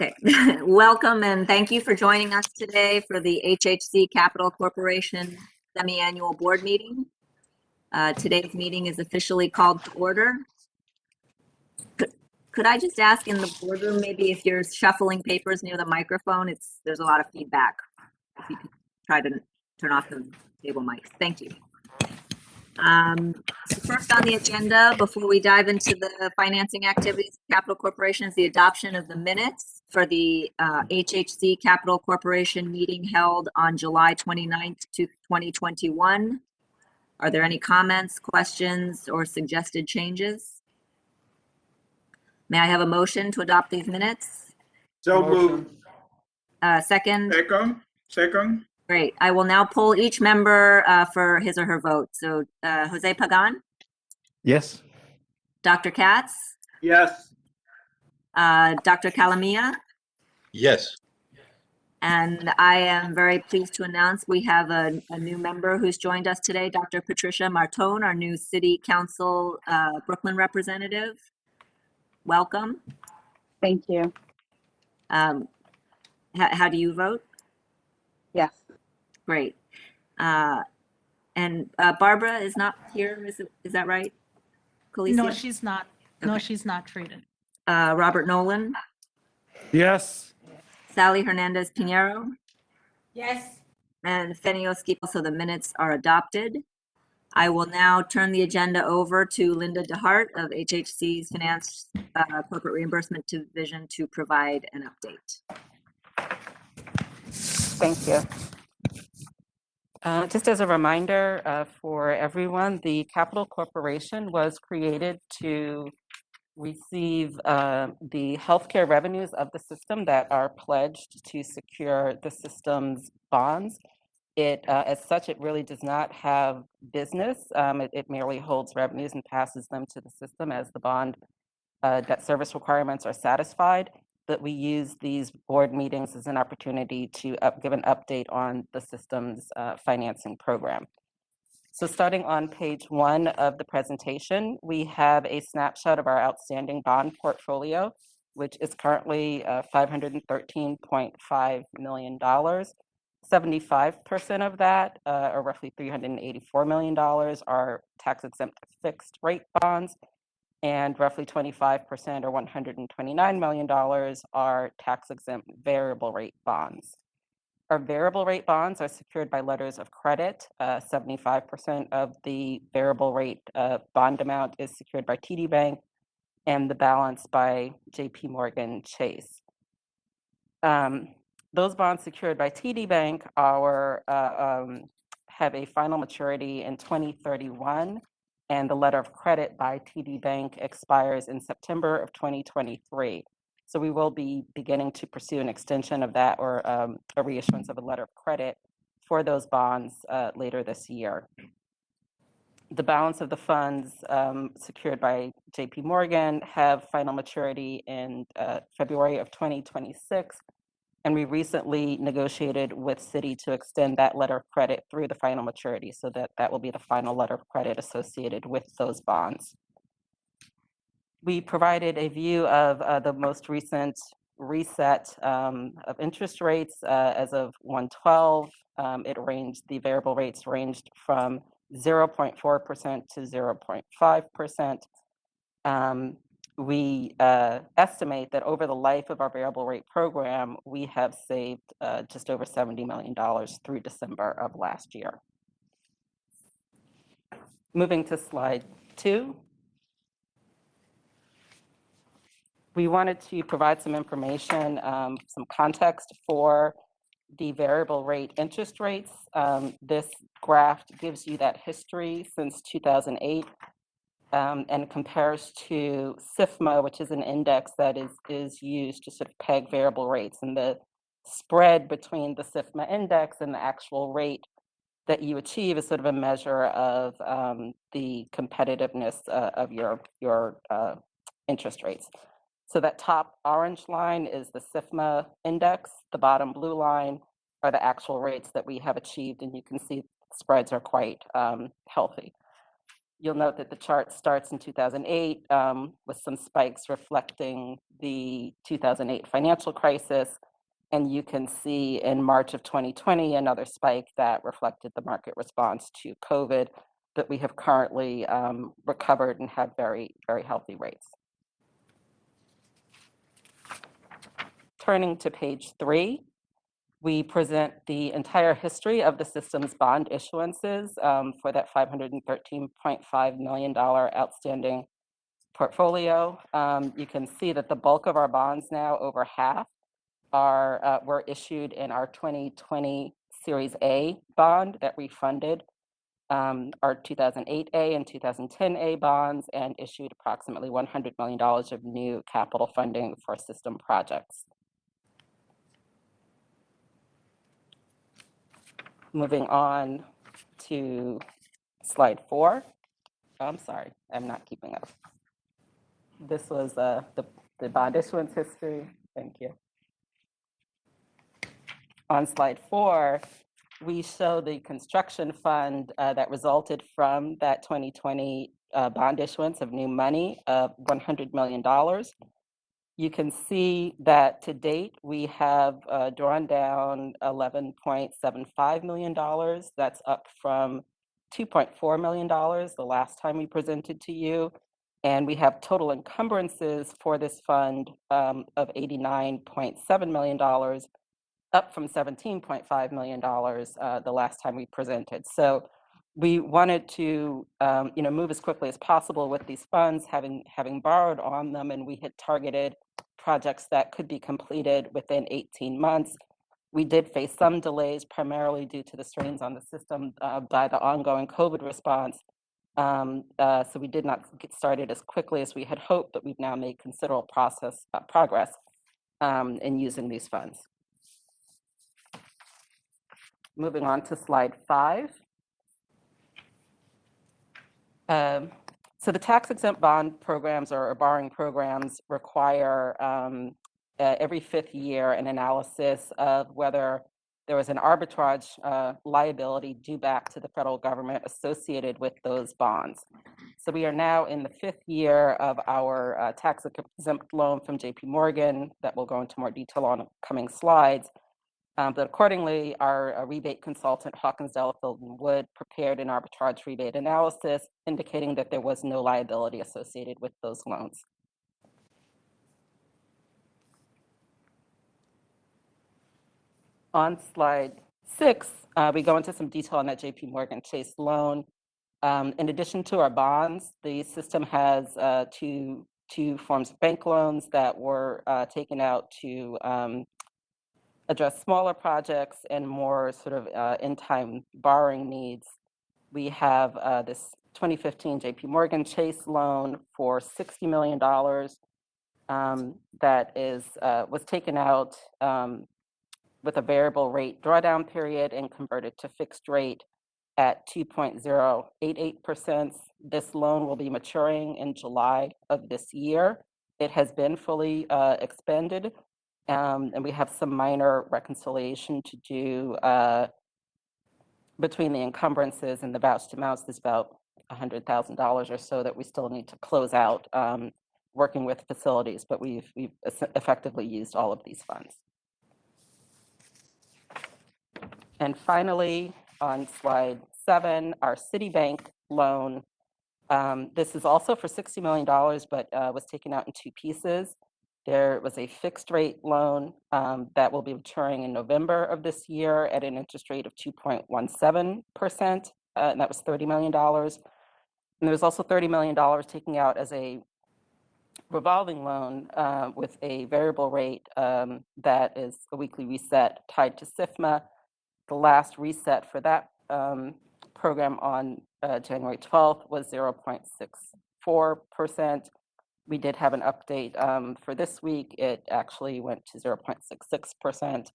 Okay, welcome and thank you for joining us today for the HHC Capital Corporation semi-annual board meeting. Today's meeting is officially called to order. Could I just ask in the boardroom, maybe if you're shuffling papers near the microphone, there's a lot of feedback. If you could try to turn off the table mics. Thank you. So first on the agenda, before we dive into the financing activities of Capital Corporation, is the adoption of the minutes for the HHC Capital Corporation meeting held on July 29th, 2021. Are there any comments, questions, or suggested changes? May I have a motion to adopt these minutes? So moved. Second? Second. Great. I will now poll each member for his or her vote. So Jose Pagan? Yes. Dr. Katz? Yes. Dr. Calamia? Yes. And I am very pleased to announce we have a new member who's joined us today, Dr. Patricia Martone, our new City Council Brooklyn representative. Welcome. Thank you. How do you vote? Yes. Great. And Barbara is not here, is that right? Colicia? No, she's not. No, Okay. she's not treated. Robert Nolan? Yes. Sally Hernandez Pinheiro? Yes. And Feni Oskipo, so the minutes are adopted. I will now turn the agenda over to Linda DeHart of HHC's Finance Corporate Reimbursement Division to provide an update. Thank you. Just as a reminder for everyone, the Capital Corporation was created to receive the healthcare revenues of the system that are pledged to secure the system's bonds. As such, it really does not have business. It merely holds revenues and passes them to the system as the bond debt service requirements are satisfied. But we use these board meetings as an opportunity to give an update on the system's financing program. So starting on page 1 of the presentation, we have a snapshot of our outstanding bond portfolio, which is currently $513.5 million. 75% of that, or roughly $384 million, are tax-exempt fixed rate bonds, and roughly 25%, or $129 million, are tax-exempt variable rate bonds. Our variable rate bonds are secured by letters of credit. 75% of the variable rate bond amount is secured by TD Bank, and the balance by JP Morgan Chase. Those bonds secured by TD Bank have a final maturity in 2031, and the letter of credit by TD Bank expires in September of 2023. So we will be beginning to pursue an extension of that, or a reissuance of a letter of credit for those bonds later this year. The balance of the funds secured by JP Morgan have final maturity in February of 2026. And we recently negotiated with Citi to extend that letter of credit through the final maturity, so that will be the final letter of credit associated with those bonds. We provided a view of the most recent reset of interest rates as of 1/12. The variable rates ranged from 0.4% to 0.5%. We estimate that over the life of our variable rate program, we have saved just over $70 million through December of last year. Moving to slide 2. We wanted to provide some information, some context for the variable rate interest rates. This graph gives you that history since 2008. And compares to SIFMA, which is an index that is used to sort of peg variable rates. And the spread between the SIFMA index and the actual rate that you achieve is sort of a measure of the competitiveness of your interest rates. So that top orange line is the SIFMA index. The bottom blue line are the actual rates that we have achieved. And you can see spreads are quite healthy. You'll note that the chart starts in 2008 with some spikes reflecting the 2008 financial crisis. And you can see in March of 2020, another spike that reflected the market response to COVID, but we have currently recovered and have very, very healthy rates. Turning to page 3, we present the entire history of the system's bond issuances for that $513.5 million outstanding portfolio. You can see that the bulk of our bonds now, over half, were issued in our 2020 Series A bond that refunded our 2008A and 2010A bonds and issued approximately $100 million of new capital funding for system projects. Moving on to slide 4. Oh, I'm sorry, I'm not keeping up. This was the bond issuance history. Thank you. On slide 4, we show the construction fund that resulted from that 2020 bond issuance of new money of $100 million. You can see that to date, we have drawn down $11.75 million. That's up from $2.4 million the last time we presented to you. And we have total encumbrances for this fund of $89.7 million, up from $17.5 million the last time we presented. So we wanted to move as quickly as possible with these funds, having borrowed on them, and we had targeted projects that could be completed within 18 months. We did face some delays, primarily due to the strains on the system by the ongoing COVID response. So we did not get started as quickly as we had hoped, but we've now made considerable progress in using these funds. Moving on to slide 5. So the tax-exempt bond programs or borrowing programs require every 5th year an analysis of whether there was an arbitrage liability due back to the federal government associated with those bonds. So we are now in the 5th year of our tax-exempt loan from JP Morgan that we'll go into more detail on coming slides. But accordingly, our rebate consultant, Hawkins, Delafield and Wood, prepared an arbitrage rebate analysis indicating that there was no liability associated with those loans. On slide 6, we go into some detail on that JP Morgan Chase loan. In addition to our bonds, the system has two forms of bank loans that were taken out to address smaller projects and more sort of in-time borrowing needs. We have this 2015 JP Morgan Chase loan for $60 million that was taken out with a variable rate drawdown period and converted to fixed rate at 2.088%. This loan will be maturing in July of this year. It has been fully expended. And we have some minor reconciliation to do between the encumbrances and the vouched amounts. There's about $100,000 or so that we still need to close out working with facilities, but we've effectively used all of these funds. And finally, on slide 7, our Citibank loan. This is also for $60 million, but was taken out in 2 pieces. There was a fixed rate loan that will be maturing in November of this year at an interest rate of 2.17%, and that was $30 million. And there was also $30 million taken out as a revolving loan with a variable rate that is a weekly reset tied to SIFMA. The last reset for that program on January 12th was 0.64%. We did have an update for this week. It actually went to 0.66%,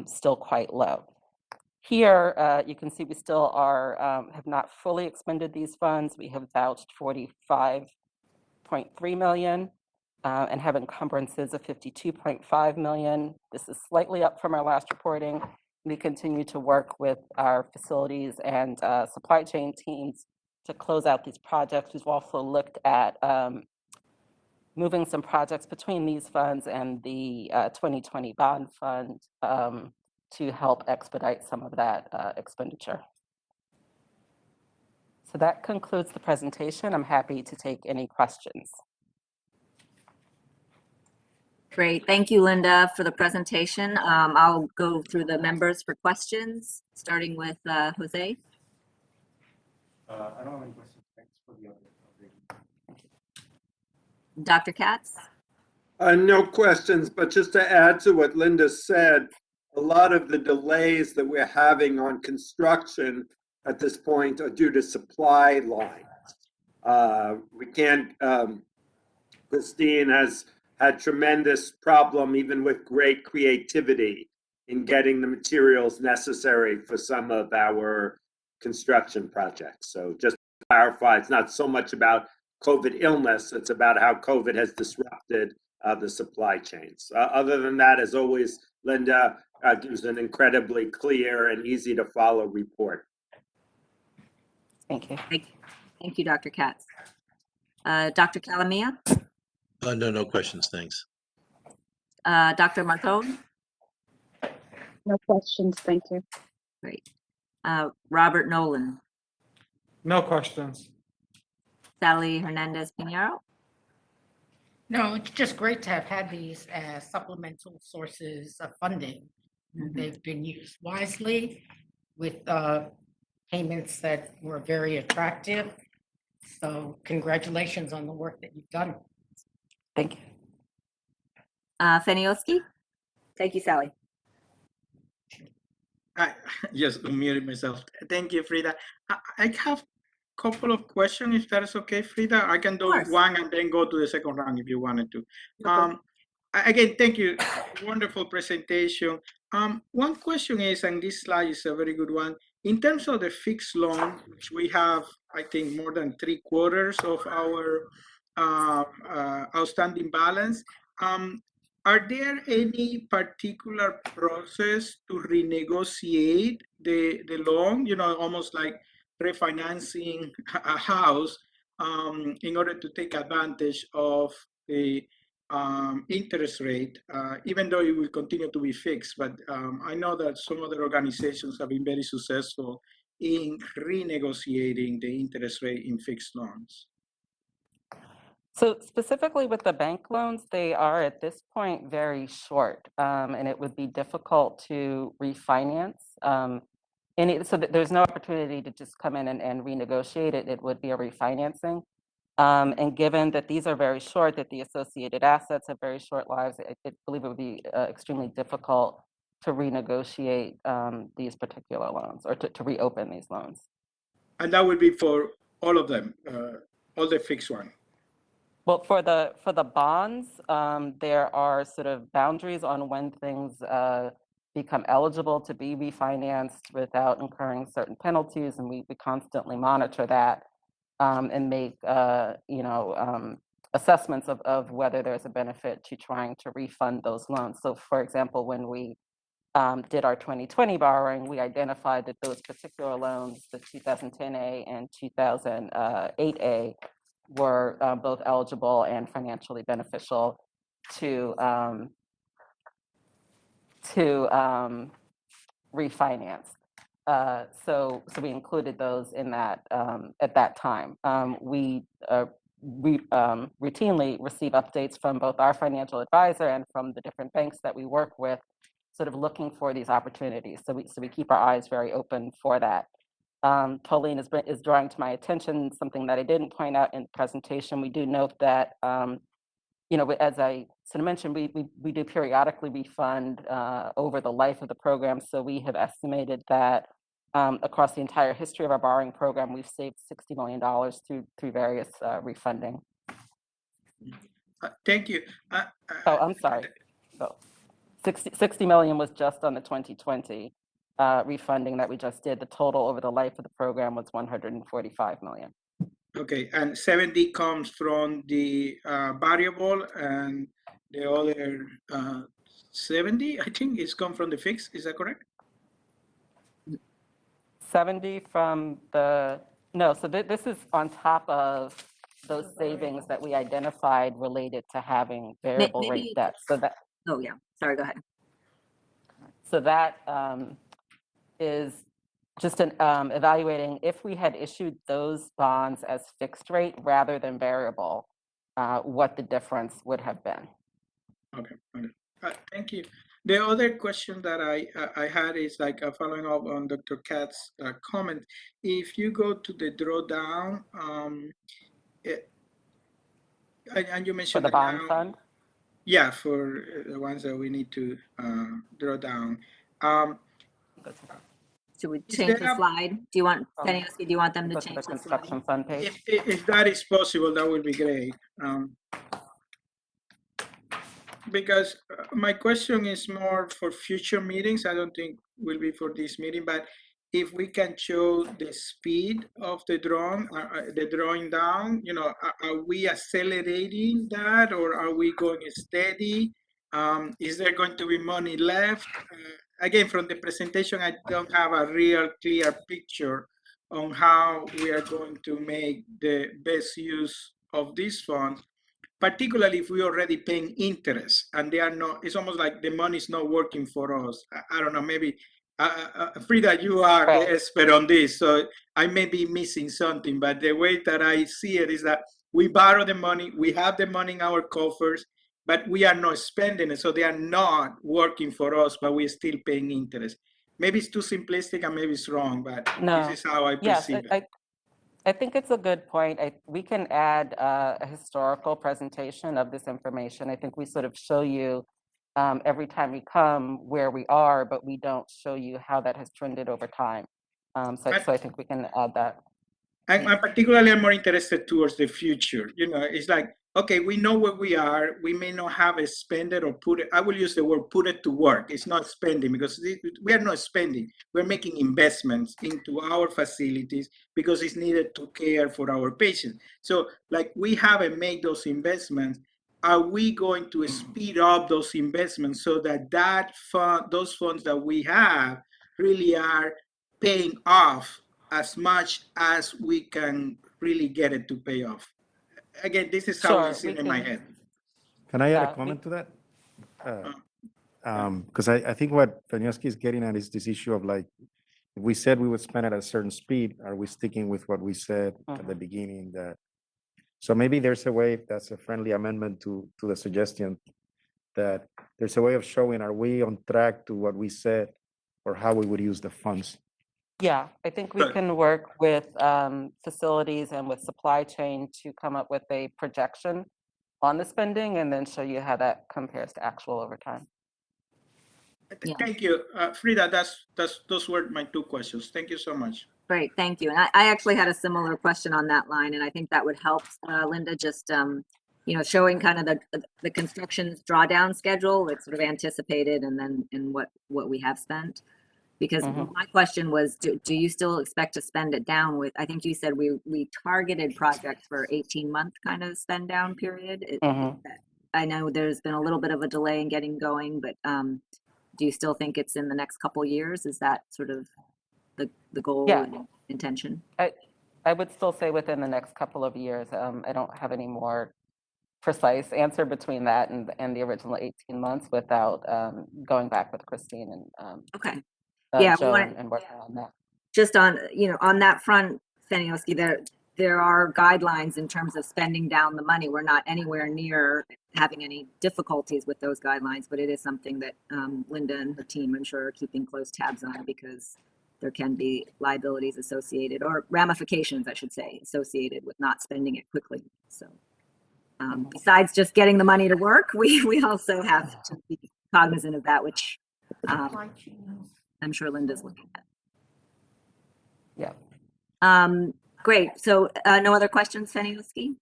still quite low. Here, you can see we still have not fully expended these funds. We have vouched $45.3 million and have encumbrances of $52.5 million. This is slightly up from our last reporting. We continue to work with our facilities and supply chain teams to close out these projects. We've also looked at moving some projects between these funds and the 2020 bond fund to help expedite some of that expenditure. So that concludes the presentation. I'm happy to take any questions. Great. Thank you, Linda, for the presentation. I'll go through the members for questions, starting with Jose. I don't have any questions. Thanks for the update. Dr. Katz? No questions, but just to add to what Linda said, a lot of the delays that we're having on construction at this point are due to supply lines. We can't, Christine has had tremendous problem, even with great creativity, in getting the materials necessary for some of our construction projects. So just to clarify, it's not so much about COVID illness, it's about how COVID has disrupted the supply chains. Other than that, as always, Linda gives an incredibly clear and easy to follow report. Thank you. Thank you, Dr. Katz. Dr. Calamia? No questions. Thanks. Dr. Martone? No questions, thank you. Great. Robert Nolan? No questions. Sally Hernandez Pinheiro? No, it's just great to have had these as supplemental sources of funding. They've been used wisely with payments that were very attractive. So congratulations on the work that you've done. Thank you. Fenioski? Thank you, Sally. I just unmuted myself. Thank you, Frida. I have a couple of questions, if that is okay, Frida. I can do one and then go to the second round if you wanted to. Okay. Again, thank you. Wonderful presentation. One question is, and this slide is a very good one, in terms of the fixed loan, which we have, I think, more than 3/4 of our outstanding balance. Are there any particular process to renegotiate the loan, you know, almost like refinancing a house in order to take advantage of the interest rate, even though it will continue to be fixed? But I know that some other organizations have been very successful in renegotiating the interest rate in fixed loans. So specifically with the bank loans, they are at this point very short, and it would be difficult to refinance. So there's no opportunity to just come in and renegotiate it. It would be a refinancing. And given that these are very short, that the associated assets have very short lives, I believe it would be extremely difficult to renegotiate these particular loans or to reopen these loans. And that would be for all of them, all the fixed one. Well, for the bonds, there are sort of boundaries on when things become eligible to be refinanced without incurring certain penalties, and we constantly monitor that and make assessments of whether there's a benefit to trying to refund those loans. So, for example, when we did our 2020 borrowing, we identified that those particular loans, the 2010A and 2008A, were both eligible and financially beneficial to refinance. So we included those in that at that time. We routinely receive updates from both our financial advisor and from the different banks that we work with, sort of looking for these opportunities. So we keep our eyes very open for that. Pauline is drawing to my attention something that I didn't point out in the presentation. We do note that, as I sort of mentioned, we do periodically refund over the life of the program. So we have estimated that across the entire history of our borrowing program, we've saved $60 million through various refunding. Thank you. I'm sorry. So 60 million was just on the 2020 refunding that we just did. The total over the life of the program was 145 million. Okay, and 70 comes from the variable, and the other 70, I think, is come from the fixed. Is that correct? 70 from the No, so this is on top of those savings that we identified related to having variable maybe- rate debt. Oh, yeah, sorry, go ahead. So that is just evaluating if we had issued those bonds as fixed rate rather than variable, what the difference would have been. Okay, thank you. The other question that I had is like following up on Dr. Katz's comment. If you go to the drawdown, and you For mentioned the that bond now, fund? yeah, for the ones that we need to draw down. Go to that. Should we Is change the there a- slide? Do you want, Penny, do you want them to Go to change the the slide? construction fund page. If that is possible, that would be great. Because my question is more for future meetings. I don't think will be for this meeting, but if we can show the speed of the drawing down, you know, are we accelerating that or are we going steady? Is there going to be money left? Again, from the presentation, I don't have a real clear picture on how we are going to make the best use of these funds, particularly if we're already paying interest and they are not, it's almost like the money is not working for us. I don't know, maybe, Frida, you are Right. the expert on this, so I may be missing something, but the way that I see it is that we borrow the money, we have the money in our coffers, but we are not spending it, so they are not working for us, but we're still paying interest. Maybe it's too simplistic and maybe it's wrong, but No. this is how I Yes, perceive it. I think it's a good point. We can add a historical presentation of this information. I think we sort of show you every time we come where we are, but we don't show you how that has trended over time. So I think we can add that. And particularly, I'm more interested towards the future. You know, it's like, okay, we know where we are. We may not have a spend it or put it. I will use the word put it to work. It's not spending because we are not spending. We're making investments into our facilities because it's needed to care for our patients. So like we haven't made those investments. Are we going to speed up those investments so that those funds that we have really are paying off as much as we can really get it to pay off? Again, this is how Sure, it's in we my can- head. Can I add Yeah, a comment to that? Because I think what Penioski is getting at is this issue of like, if we said we would spend at a certain speed, are we sticking with what we said at the beginning? That so maybe there's a way, that's a friendly amendment to the suggestion, that there's a way of showing, are we on track to what we said or how we would use the funds? Yeah, I think we Good. can work with facilities and with supply chain to come up with a projection on the spending and then show you how that compares to actual over time. Yeah. Thank you, Frida. Those were my two questions. Thank you so much. Great, thank you. And I actually had a similar question on that line, and I think that would help, Linda, just, you know, showing kind of the construction's drawdown schedule, it's sort of anticipated, and then, and what we have spent. Because my question was, do you still expect to spend it down with, I think you said we targeted projects for 18-month kind of spend down period. I know there's been a little bit of a delay in getting going, but do you still think it's in the next couple years? Is that sort of the goal Yeah. and intention? I would still say within the next couple of years. I don't have any more precise answer between that and the original 18 months without going back with Christine and Okay. Yeah, we Joe wanna- and working on that. Just on, you know, on that front, Fenioski, there are guidelines in terms of spending down the money. We're not anywhere near having any difficulties with those guidelines, but it is something that Linda and her team, I'm sure, are keeping close tabs on because there can be liabilities associated, or ramifications, I should say, associated with not spending it quickly. So besides just getting the money to work, we also have to be cognizant of that, which I'm sure Linda's looking at. Yeah. Great. So no other questions, Fenioski?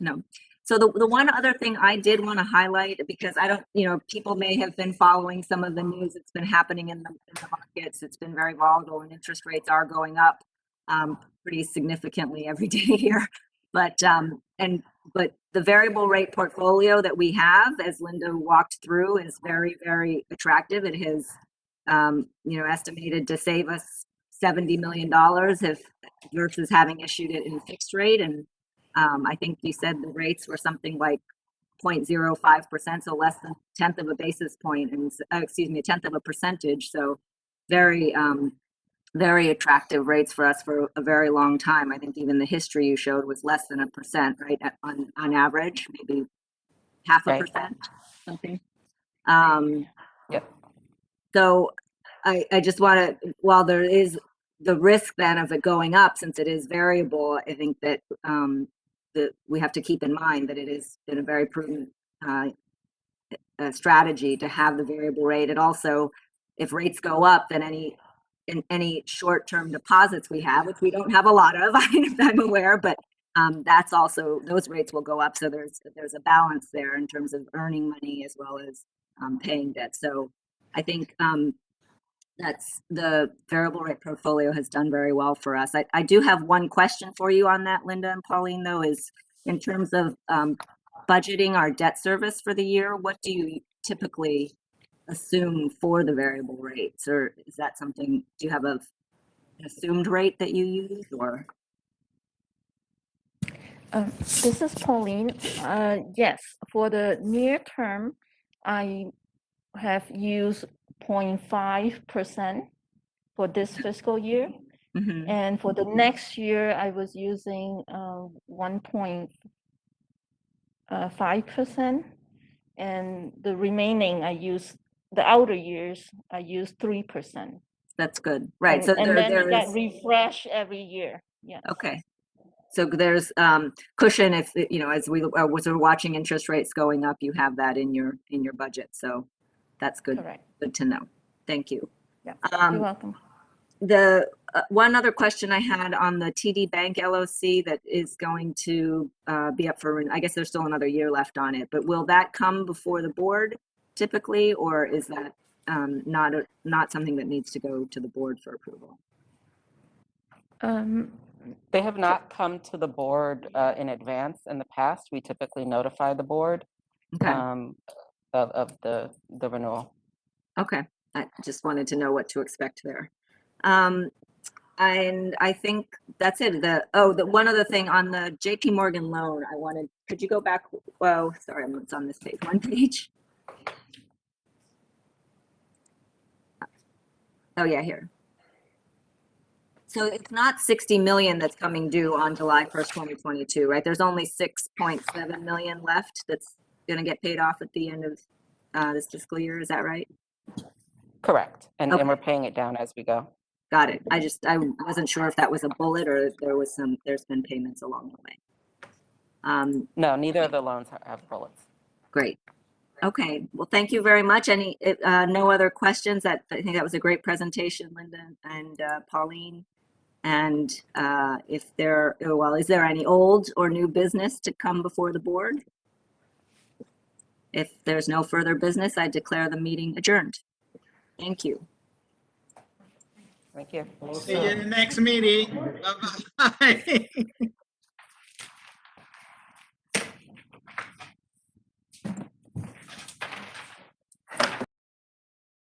No. So the one other thing I did want to highlight, because I don't, you know, people may have been following some of the news that's been happening in the markets. It's been very volatile and interest rates are going up pretty significantly every day here. But the variable rate portfolio that we have, as Linda walked through, is very, very attractive. It has, you know, estimated to save us $70 million if versus having issued it in fixed rate. And I think you said the rates were something like 0.05%, so less than a tenth of a basis point, and excuse me, a tenth of a percentage. So very, very attractive rates for us for a very long time. I think even the history you showed was less than 1%, right? On average, maybe half a Right. percent, something. Yep. So I just want to, while there is the risk then of it going up, since it is variable, I think that that we have to keep in mind that it is been a very prudent strategy to have the variable rate. It also, if rates go up, then any short-term deposits we have, which we don't have a lot of, I'm aware, but that's also, those rates will go up. So there's a balance there in terms of earning money as well as paying debt. So I think that's the variable rate portfolio has done very well for us. I do have one question for you on that, Linda and Pauline, though, is in terms of budgeting our debt service for the year, what do you typically assume for the variable rates? Or is that something, do you have an assumed rate that you use, or? This is Pauline. Yes, for the near term, I have used 0.5% for this fiscal year. Mhm. And for the next year, I was using 1.5%. And the remaining, the outer years, I use 3%. That's good, right? So And then there it got is, refreshed every year. Yeah. okay. So there's cushion if, you know, as we're watching interest rates going up, you have that in your budget. So that's good. Correct. Good to know. Thank you. Yeah. You're welcome. The one other question I had on the TD Bank LOC that is going to be up for, I guess there's still another year left on it, but will that come before the board typically, or is that not something that needs to go to the board for approval? They have not come to the board in advance in the past. We typically notify the board Okay. of the renewal. Okay. I just wanted to know what to expect there. And I think that's it. The one other thing on the JP Morgan loan, could you go back? Well, sorry, it's on this page, one page. Oh yeah, here. So it's not 60 million that's coming due on July 1st, 2022, right? There's only 6.7 million left that's going to get paid off at the end of this fiscal year. Is that right? Correct. And Okay. we're paying it down as we go. Got it. I wasn't sure if that was a bullet or if there's been payments along the way. No, neither of the loans have bullets. Great. Okay. Well, thank you very much. No other questions? I think that was a great presentation, Linda and Pauline. And is there any old or new business to come before the board? If there's no further business, I declare the meeting adjourned. Thank you. Thank you. See you in the next meeting. Bye-bye.